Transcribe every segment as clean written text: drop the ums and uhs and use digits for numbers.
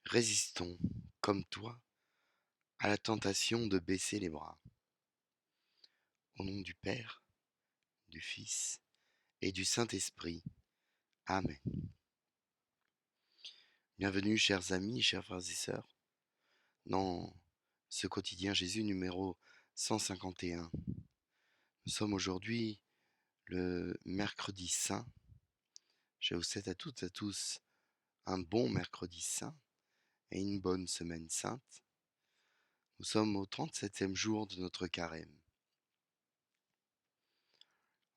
Résistons, comme toi, à la tentation de baisser les bras. Au nom du Père, du Fils et du Saint-Esprit. Amen. Bienvenue, chers amis, chers frères et sœurs, dans ce quotidien Jésus numéro 151. Nous sommes aujourd'hui le mercredi saint. Je vous souhaite à toutes et à tous un bon mercredi saint et une bonne semaine sainte. Nous sommes au 37e jour de notre carême.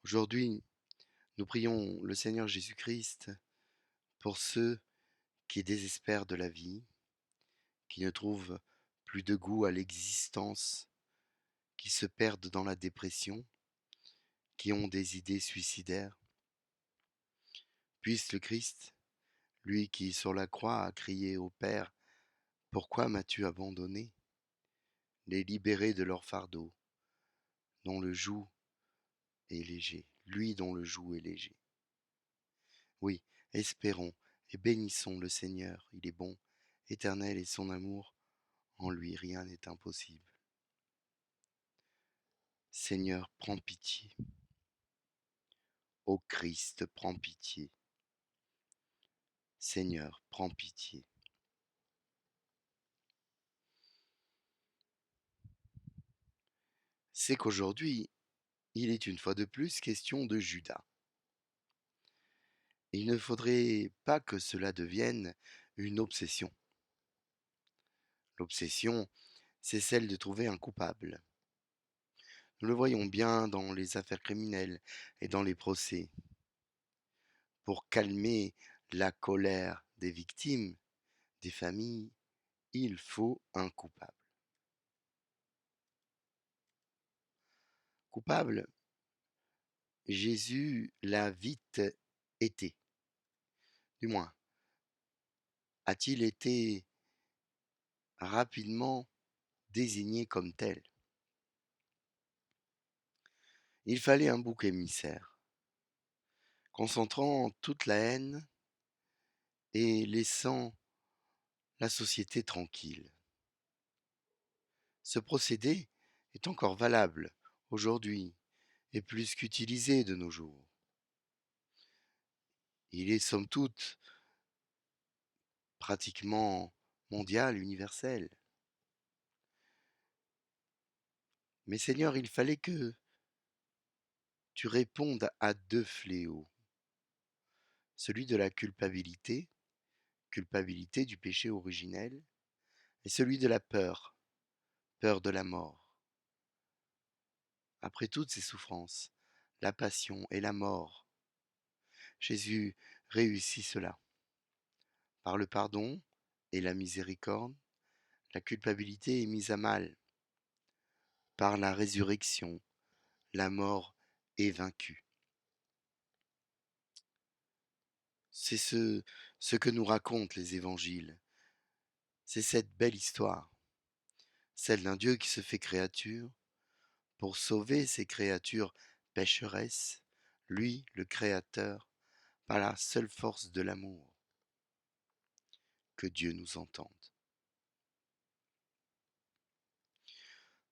Aujourd'hui, nous prions le Seigneur Jésus-Christ pour ceux qui désespèrent de la vie, qui ne trouvent plus de goût à l'existence, qui se perdent dans la dépression, qui ont des idées suicidaires. Puisse le Christ, lui qui sur la croix a crié au Père, « Pourquoi m'as-tu abandonné ?», les libérer de leur fardeau, dont le joug est léger, lui dont le joug est léger. Oui, espérons et bénissons le Seigneur, il est bon, éternel est son amour, en lui rien n'est impossible. Seigneur, prends pitié. Ô Christ, prends pitié. Seigneur, prends pitié. C'est qu'aujourd'hui, il est une fois de plus question de Judas. Il ne faudrait pas que cela devienne une obsession. L'obsession, c'est celle de trouver un coupable. Nous le voyons bien dans les affaires criminelles et dans les procès. Pour calmer la colère des victimes, des familles, il faut un coupable. Coupable, Jésus l'a vite été. Du moins, a-t-il été rapidement désigné comme tel. Il fallait un bouc émissaire, concentrant toute la haine et laissant la société tranquille. Ce procédé est encore valable aujourd'hui et plus qu'utilisé de nos jours. Il est somme toute pratiquement mondial, universel. Mais Seigneur, il fallait que tu répondes à deux fléaux. Celui de la culpabilité du péché originel, et celui de la peur de la mort. Après toutes ces souffrances, la passion et la mort, Jésus réussit cela. Par le pardon et la miséricorde, la culpabilité est mise à mal. Par la résurrection, la mort est vaincue. C'est ce que nous racontent les évangiles. C'est cette belle histoire, celle d'un Dieu qui se fait créature pour sauver ses créatures pécheresses, lui, le Créateur, par la seule force de l'amour. Que Dieu nous entende.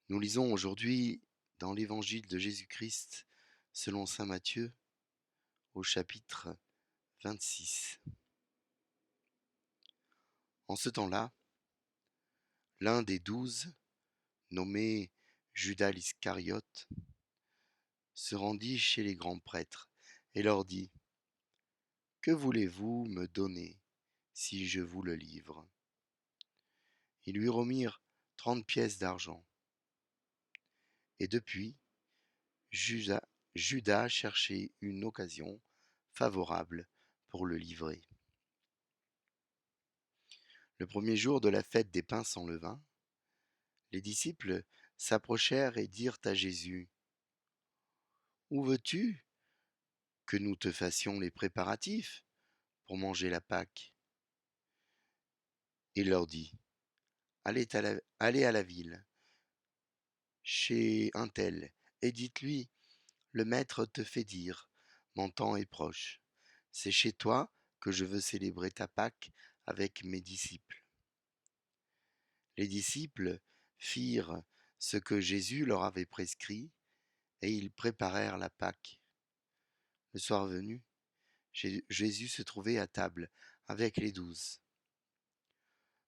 Nous lisons aujourd'hui dans l'évangile de Jésus-Christ selon saint Matthieu au chapitre 26. En ce temps-là, l'un des 12, nommé Judas l'Iscariote, se rendit chez les grands prêtres et leur dit : « Que voulez-vous me donner si je vous le livre ? » Ils lui remirent 30 pièces d'argent. Et depuis, Judas cherchait une occasion favorable pour le livrer. Le premier jour de la fête des pains sans levain, les disciples s'approchèrent et dirent à Jésus : « Où veux-tu que nous te fassions les préparatifs pour manger la Pâque ? » Il leur dit : « Allez à la ville, chez un tel, et dites-lui : le Maître te fait dire, mon temps est proche. C'est chez toi que je veux célébrer ta Pâque avec mes disciples. » Les disciples firent ce que Jésus leur avait prescrit et ils préparèrent la Pâque. Le soir venu, Jésus se trouvait à table avec les 12.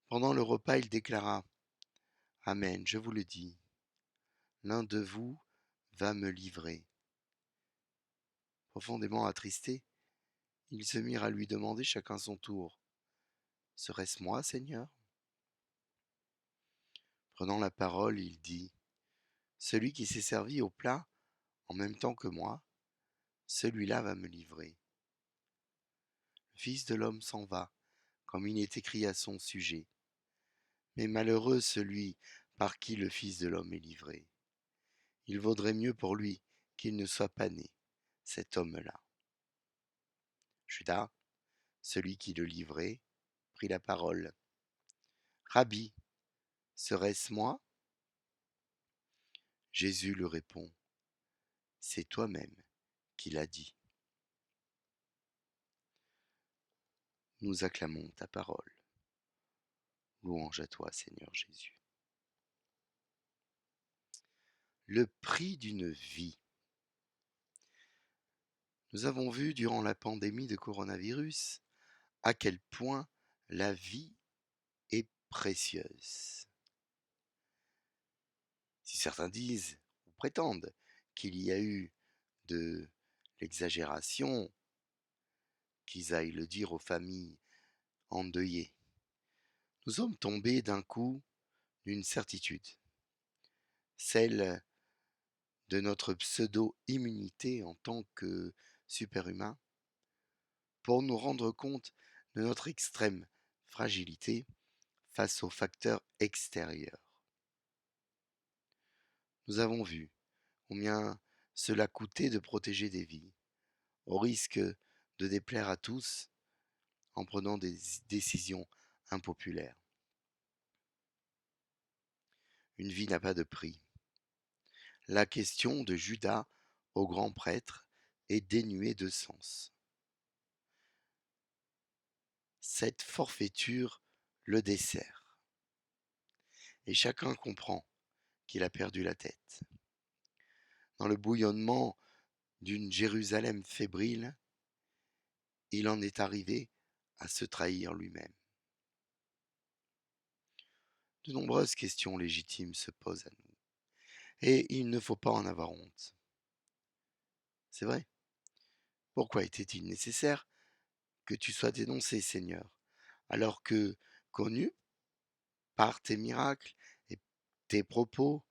Pendant le repas, il déclara: Amen, je vous le dis, l'un de vous va me livrer. Profondément attristés, ils se mirent à lui demander chacun son tour: Serait-ce moi, Seigneur? Prenant la parole, il dit: Celui qui s'est servi au plat en même temps que moi, celui-là va me livrer. Le Fils de l'homme s'en va, comme il est écrit à son sujet. Mais malheureux celui par qui le Fils de l'homme est livré. Il vaudrait mieux pour lui qu'il ne soit pas né, cet homme-là. Judas, celui qui le livrait, prit la parole. Rabbi, serait-ce moi? Jésus lui répond: C'est toi-même qui l'as dit. Nous acclamons ta parole. Louange à toi, Seigneur Jésus. Le prix d'une vie. Nous avons vu durant la pandémie de coronavirus à quel point la vie est précieuse. Si certains disent ou prétendent qu'il y a eu de l'exagération, qu'ils aillent le dire aux familles endeuillées, nous sommes tombés d'un coup d'une certitude, celle de notre pseudo-immunité en tant que super-humain, pour nous rendre compte de notre extrême fragilité face aux facteurs extérieurs. Nous avons vu combien cela coûtait de protéger des vies, au risque de déplaire à tous en prenant des décisions impopulaires. Une vie n'a pas de prix. La question de Judas au grand prêtre est dénuée de sens. Cette forfaiture le dessert. Et chacun comprend qu'il a perdu la tête. Dans le bouillonnement d'une Jérusalem fébrile, il en est arrivé à se trahir lui-même. De nombreuses questions légitimes se posent à nous, et il ne faut pas en avoir honte. C'est vrai. Pourquoi était-il nécessaire que tu sois dénoncé, Seigneur, alors que, connu par tes miracles et tes propos,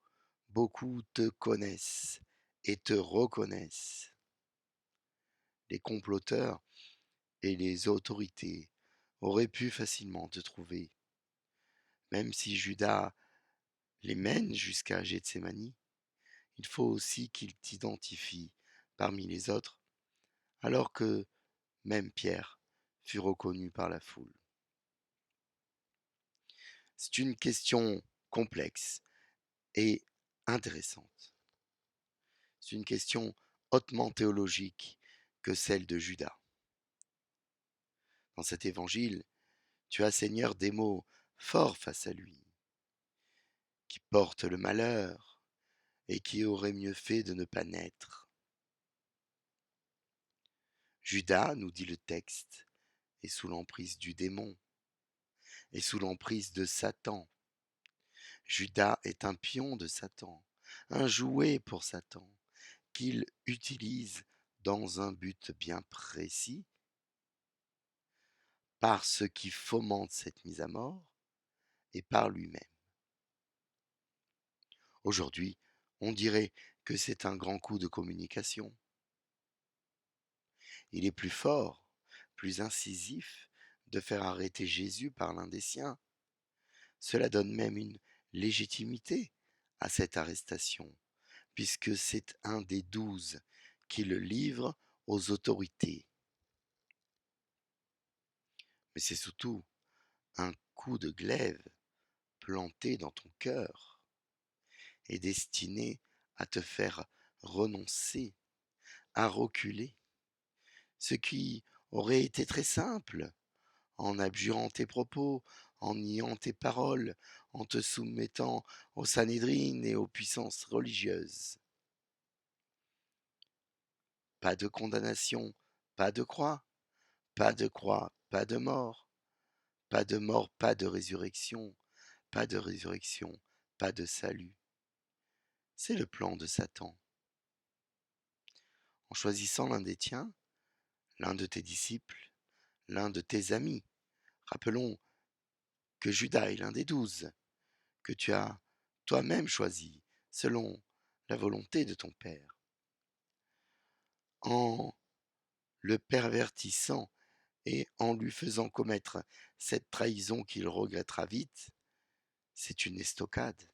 beaucoup te connaissent et te reconnaissent? Les comploteurs et les autorités auraient pu facilement te trouver. Même si Judas les mène jusqu'à Gethsémani, il faut aussi qu'il t'identifie parmi les autres, alors que même Pierre fut reconnu par la foule. C'est une question complexe et intéressante. C'est une question hautement théologique que celle de Judas. Dans cet évangile, tu as, Seigneur, des mots forts face à lui, qui portent le malheur et qui auraient mieux fait de ne pas naître. Judas, nous dit le texte, est sous l'emprise du démon, est sous l'emprise de Satan. Judas est un pion de Satan, un jouet pour Satan, qu'il utilise dans un but bien précis, par ce qui fomente cette mise à mort et par lui-même. Aujourd'hui, on dirait que c'est un grand coup de communication. Il est plus fort, plus incisif de faire arrêter Jésus par l'un des siens. Cela donne même une légitimité à cette arrestation, puisque c'est un des 12 qui le livre aux autorités. Mais c'est surtout un coup de glaive planté dans ton cœur et destiné à te faire renoncer, à reculer, ce qui aurait été très simple, en abjurant tes propos, en niant tes paroles, en te soumettant au Sanhédrin et aux puissances religieuses. Pas de condamnation, pas de croix, pas de croix, pas de mort, pas de mort, pas de résurrection, pas de résurrection, pas de salut. C'est le plan de Satan. En choisissant l'un des tiens, l'un de tes disciples, l'un de tes amis, rappelons que Judas est l'un des 12, que tu as toi-même choisi selon la volonté de ton Père. En le pervertissant et en lui faisant commettre cette trahison qu'il regrettera vite, c'est une estocade.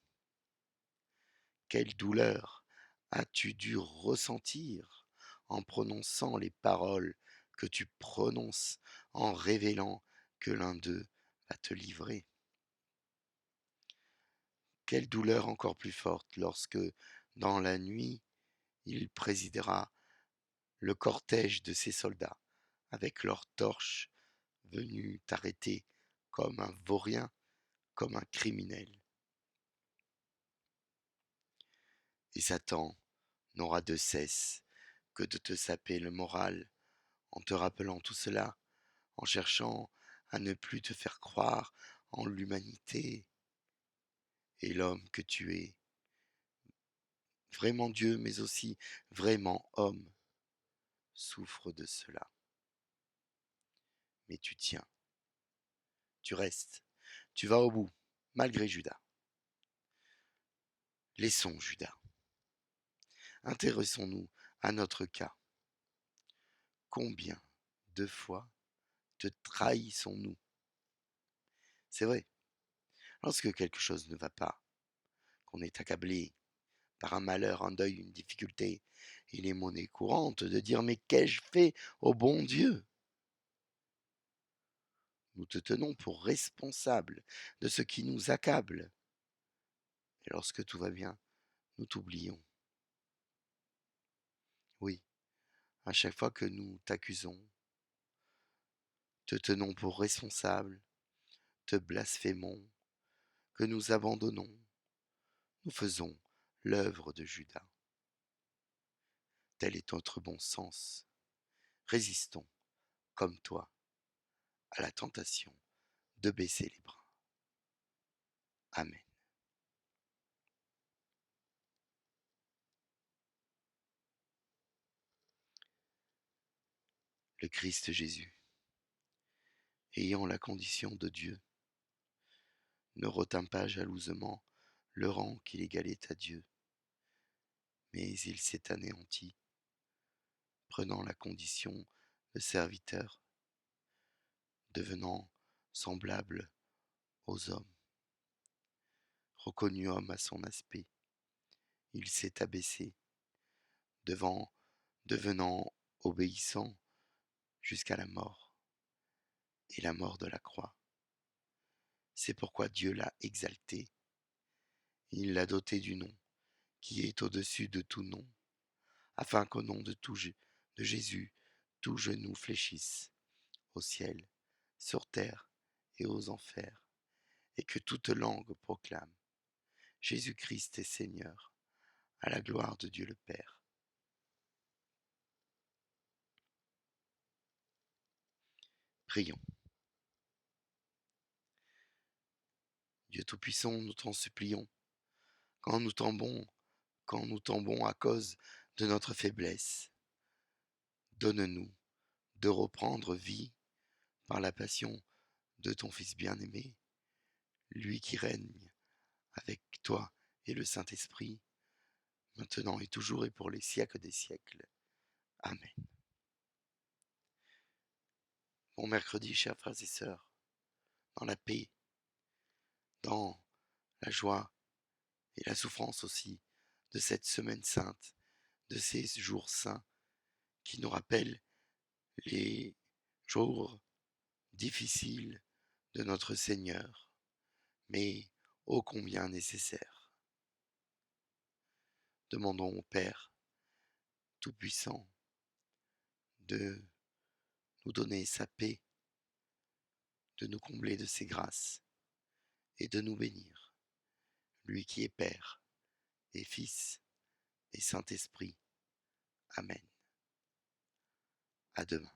Quelle douleur as-tu dû ressentir en prononçant les paroles que tu prononces, en révélant que l'un d'eux va te livrer. Quelle douleur encore plus forte lorsque, dans la nuit, il présidera le cortège de ses soldats, avec leurs torches, venus t'arrêter comme un vaurien, comme un criminel. Et Satan n'aura de cesse que de te saper le moral en te rappelant tout cela, en cherchant à ne plus te faire croire en l'humanité et l'homme que tu es, vraiment Dieu, mais aussi vraiment homme, souffre de cela. Mais tu tiens, tu restes, tu vas au bout, malgré Judas. Laissons Judas. Intéressons-nous à notre cas. Combien de fois te trahissons-nous? C'est vrai, lorsque quelque chose ne va pas, qu'on est accablé par un malheur, un deuil, une difficulté, il est monnaie courante de dire mais qu'ai-je fait au bon Dieu? Nous te tenons pour responsable de ce qui nous accable. Et lorsque tout va bien, nous t'oublions. Oui, à chaque fois que nous t'accusons, te tenons pour responsable, te blasphémons, que nous abandonnons, nous faisons l'œuvre de Judas. Tel est notre bon sens. Résistons, comme toi, à la tentation de baisser les bras. Amen. Le Christ Jésus, ayant la condition de Dieu, ne retint pas jalousement le rang qu'il égalait à Dieu, mais il s'est anéanti, prenant la condition de serviteur, devenant semblable aux hommes. Reconnu homme à son aspect, il s'est abaissé, devenant obéissant jusqu'à la mort, et la mort de la croix. C'est pourquoi Dieu l'a exalté, il l'a doté du nom qui est au-dessus de tout nom, afin qu'au nom de Jésus, tout genou fléchisse, au ciel, sur terre et aux enfers, et que toute langue proclame Jésus-Christ est Seigneur, à la gloire de Dieu le Père. Prions. Dieu Tout-Puissant, nous t'en supplions, quand nous tombons, quand nous tombons à cause de notre faiblesse, donne-nous de reprendre vie par la passion de ton Fils bien-aimé, lui qui règne avec toi et le Saint-Esprit, maintenant et toujours et pour les siècles des siècles. Amen. Bon mercredi, chers frères et sœurs, dans la paix, dans la joie et la souffrance aussi de cette semaine sainte, de ces jours saints qui nous rappellent les jours difficiles de notre Seigneur, mais ô combien nécessaires. Demandons au Père Tout-Puissant de nous donner sa paix, de nous combler de ses grâces, et de nous bénir, lui qui est Père et Fils et Saint-Esprit. Amen. À demain.